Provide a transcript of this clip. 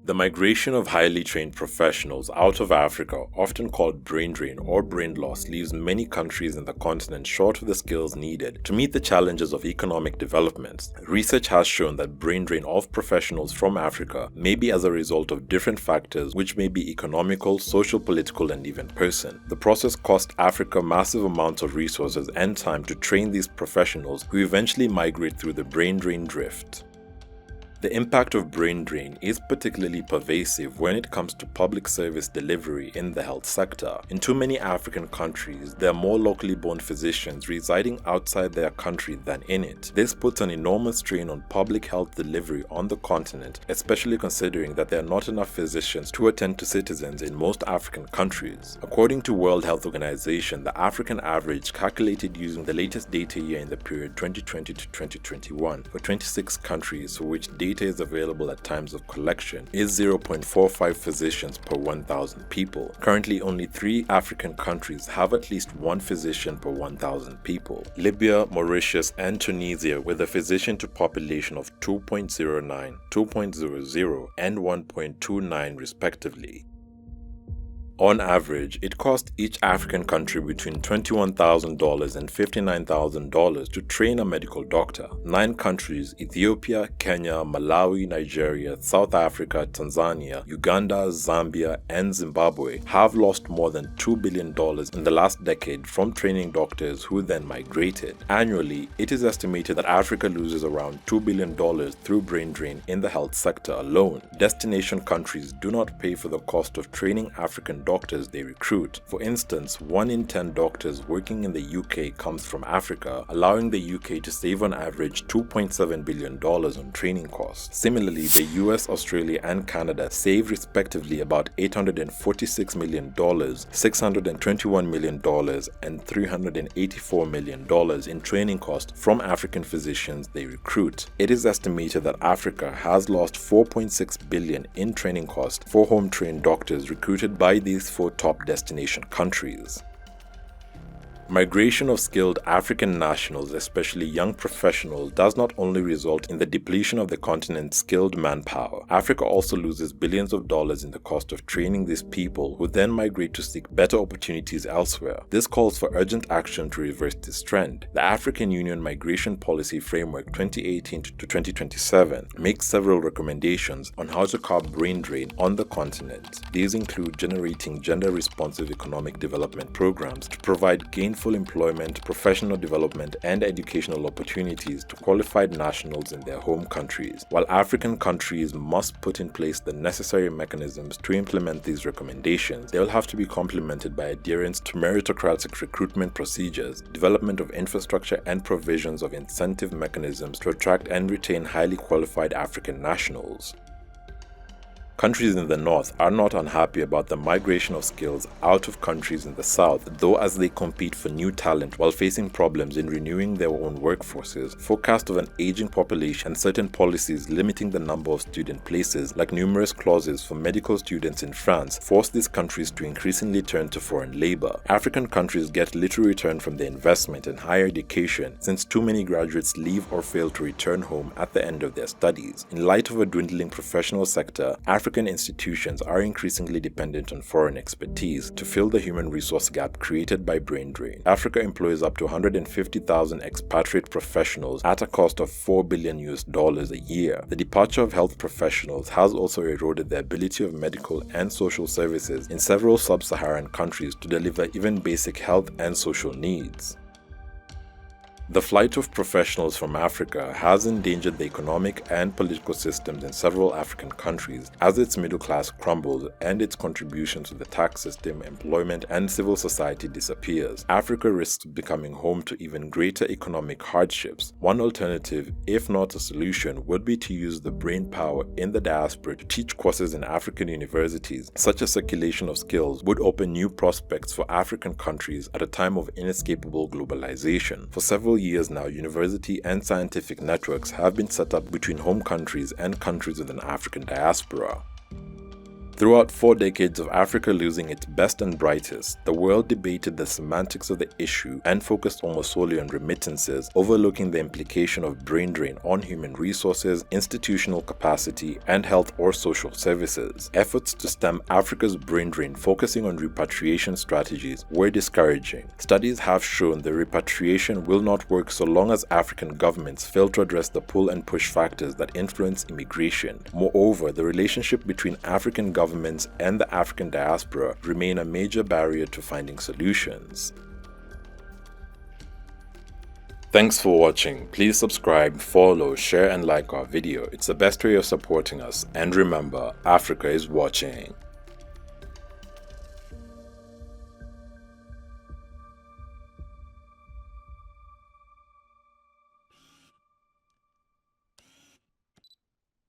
The migration of highly trained professionals out of Africa, often called brain drain or brain loss, leaves many countries in the continent short of the skills needed to meet the challenges of economic development. Research has shown that brain drain of professionals from Africa may be as a result of different factors which may be economical, social, political, and even personal. The process cost Africa massive amounts of resources and time to train these professionals who eventually migrate through the brain drain drift. The impact of brain drain is particularly pervasive when it comes to public service delivery in the health sector. In too many African countries, there are more locally born physicians residing outside their country than in it. This puts an enormous strain on public health delivery on the continent, especially considering that there are not enough physicians to attend to citizens in most African countries. According to World Health Organization, the African average, calculated using the latest data year in the period 2020 to 2021 for 26 countries for which data is available at times of collection, is 0.45 physicians per 1,000 people. Currently, only 3 African countries have at least 1 physician per 1,000 people: Libya, Mauritius, and Tunisia, with a physician to population of 2.09, 2.00, and 1.29 respectively. On average, it cost each African country between $21,000 and $59,000 to train a medical doctor. 9 countries, Ethiopia, Kenya, Malawi, Nigeria, South Africa, Tanzania, Uganda, Zambia, and Zimbabwe, have lost more than $2 billion in the last decade from training doctors who then migrated. Annually, it is estimated that Africa loses around $2 billion through brain drain in the health sector alone. Destination countries do not pay for the cost of training African doctors they recruit. For instance, 1 in 10 doctors working in the UK comes from Africa, allowing the UK to save on average $2.7 billion on training costs. Similarly, the US, Australia, and Canada save respectively about $846 million, $621 million, and $384 million in training costs from African physicians they recruit. It is estimated that Africa has lost $4.6 billion in training costs for home-trained doctors recruited by these 4 top destination countries. Migration of skilled African nationals, especially young professionals, does not only result in the depletion of the continent's skilled manpower. Africa also loses billions of dollars in the cost of training these people, who then migrate to seek better opportunities elsewhere. This calls for urgent action to reverse this trend. The African Union Migration Policy Framework 2018 to 2027 makes several recommendations on how to curb brain drain on the continent. These include generating gender-responsive economic development programs to provide gainful employment, professional development, and educational opportunities to qualified nationals in their home countries. While African countries must put in place the necessary mechanisms to implement these recommendations, they will have to be complemented by adherence to meritocratic recruitment procedures, development of infrastructure, and provisions of incentive mechanisms to attract and retain highly qualified African nationals. Countries in the north are not unhappy about the migration of skills out of countries in the south, though as they compete for new talent while facing problems in renewing their own workforces, forecast of an aging population, and certain policies limiting the number of student places, like numerous clauses for medical students in France, force these countries to increasingly turn to foreign labor. African countries get little return from their investment in higher education, since too many graduates leave or fail to return home at the end of their studies. In light of a dwindling professional sector, African institutions are increasingly dependent on foreign expertise to fill the human resource gap created by brain drain. Africa employs up to 150,000 expatriate professionals at a cost of $4 billion a year. The departure of health professionals has also eroded the ability of medical and social services in several sub-Saharan countries to deliver even basic health and social needs. The flight of professionals from Africa has endangered the economic and political systems in several African countries as its middle class crumbles and its contribution to the tax system, employment, and civil society disappears. Africa risks becoming home to even greater economic hardships. One alternative, if not a solution, would be to use the brain power in the diaspora to teach courses in African universities. Such a circulation of skills would open new prospects for African countries at a time of inescapable globalization. For several years now, university and scientific networks have been set up between home countries and countries with an African diaspora. Throughout 4 decades of Africa losing its best and brightest, the world debated the semantics of the issue and focused almost solely on remittances, overlooking the implication of brain drain on human resources, institutional capacity, and health or social services. Efforts to stem Africa's brain drain focusing on repatriation strategies were discouraging. Studies have shown the repatriation will not work so long as African governments fail to address the pull and push factors that influence immigration. Moreover, the relationship between African governments and the African diaspora remain a major barrier to finding solutions. Thanks for watching. Please subscribe, follow, share and like our video. It's the best way of supporting us. And remember, Africa is watching.